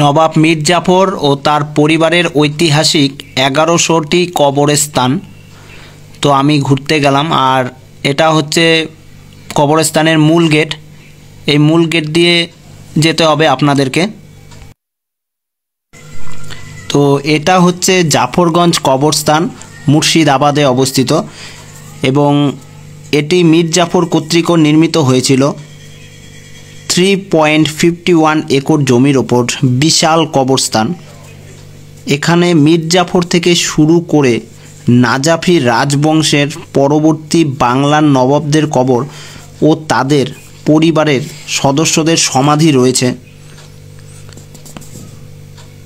নবাব মীর জাফর ও তার পরিবারের ঐতিহাসিক 1100টি কবরস্থান। তো আমি ঘুরতে গেলাম, আর এটা হচ্ছে কবরস্থানের মূল গেট। এই মূল গেট দিয়ে যেতে হবে আপনাদেরকে। তো এটা হচ্ছে জাফরগঞ্জ কবরস্থান, মুর্শিদাবাদে অবস্থিত, এবং এটি মীর জাফর কর্তৃক নির্মিত হয়েছিল। 3.51 একর জমির ওপর বিশাল কবরস্থান। এখানে মীর জাফর থেকে শুরু করে নাজাফি রাজবংশের পরবর্তী বাংলার নবাবদের কবর ও তাদের পরিবারের সদস্যদের সমাধি রয়েছে।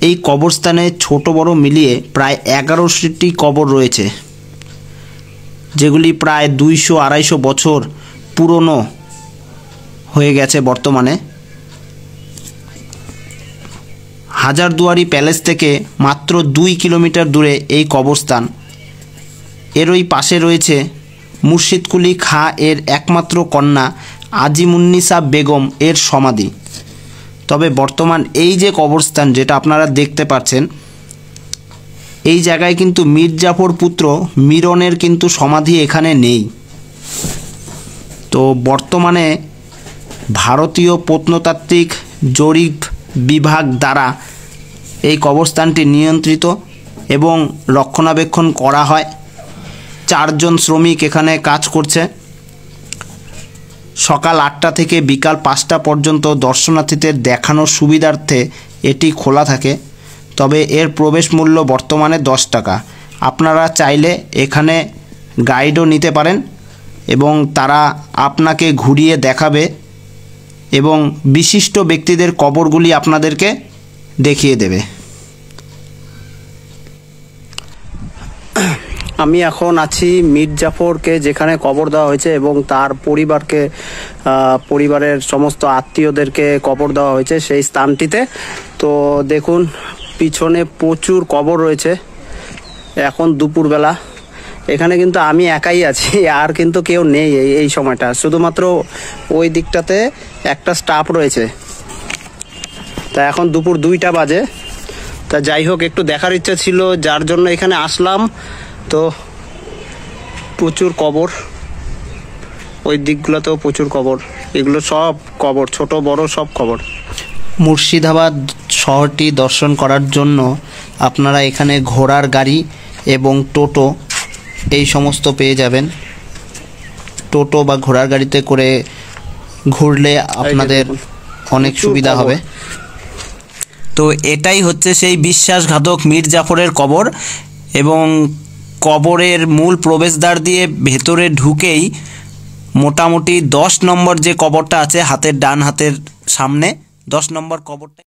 এই কবরস্থানে ছোট বড় মিলিয়ে প্রায় 1100টি কবর রয়েছে, যেগুলি প্রায় 200-250 বছর পুরনো হয়ে গেছে বর্তমানে। হাজারদুয়ারি প্যালেস থেকে মাত্র 2 কিলোমিটার দূরে এই কবরস্থান। এরই পাশে রয়েছে মুর্শিদকুলি খাঁ এর একমাত্র কন্যা আজিমুন্নিসা বেগম এর সমাধি। তবে বর্তমান এই যে কবরস্থান যেটা আপনারা দেখতে পাচ্ছেন, এই জায়গায় কিন্তু মীর জাফর পুত্র মিরনের কিন্তু সমাধি এখানে নেই। তো বর্তমানে ভারতীয় প্রত্নতাত্ত্বিক জরিপ বিভাগ দ্বারা এই কবরস্থানটি নিয়ন্ত্রিত এবং রক্ষণাবেক্ষণ করা হয়। 4 জন শ্রমিক এখানে কাজ করছে। সকাল 8টা থেকে বিকাল 5টা পর্যন্ত দর্শনার্থীদের দেখানোর সুবিধার্থে এটি খোলা থাকে। তবে এর প্রবেশ মূল্য বর্তমানে 10 টাকা। আপনারা চাইলে এখানে গাইডও নিতে পারেন এবং তারা আপনাকে ঘুরিয়ে দেখাবে এবং বিশিষ্ট ব্যক্তিদের কবরগুলি আপনাদেরকে দেখিয়ে দেবে। আমি এখন আছি মীর জাফরকে যেখানে কবর দেওয়া হয়েছে এবং তার পরিবারের সমস্ত আত্মীয়দেরকে কবর দেওয়া হয়েছে সেই স্থানটিতে। তো দেখুন পিছনে প্রচুর কবর রয়েছে। এখন দুপুরবেলা, এখানে কিন্তু আমি একাই আছি, আর কিন্তু কেউ নেই এই সময়টা। শুধুমাত্র ওই দিকটাতে একটা স্টাফ রয়েছে। তা এখন দুপুর 2টা বাজে। তা যাই হোক, একটু দেখার ইচ্ছা ছিল, যার জন্য এখানে আসলাম। তো প্রচুর কবর, ওই দিকগুলোতেও প্রচুর কবর। এগুলো সব কবর, ছোট বড় সব কবর। মুর্শিদাবাদ শহরটি দর্শন করার জন্য আপনারা এখানে ঘোড়ার গাড়ি এবং টোটো এই সমস্ত পেয়ে যাবেন। টোটো বা ঘোড়ার গাড়িতে করে ঘুরলে আপনাদের অনেক সুবিধা হবে। তো এটাই হচ্ছে সেই বিশ্বাসঘাতক মীর জাফরের কবর, এবং কবরের মূল প্রবেশদ্বার দিয়ে ভেতরে ঢুকেই মোটামুটি 10 নম্বর যে কবরটা আছে হাতের ডান হাতের সামনে, 10 নম্বর কবরটা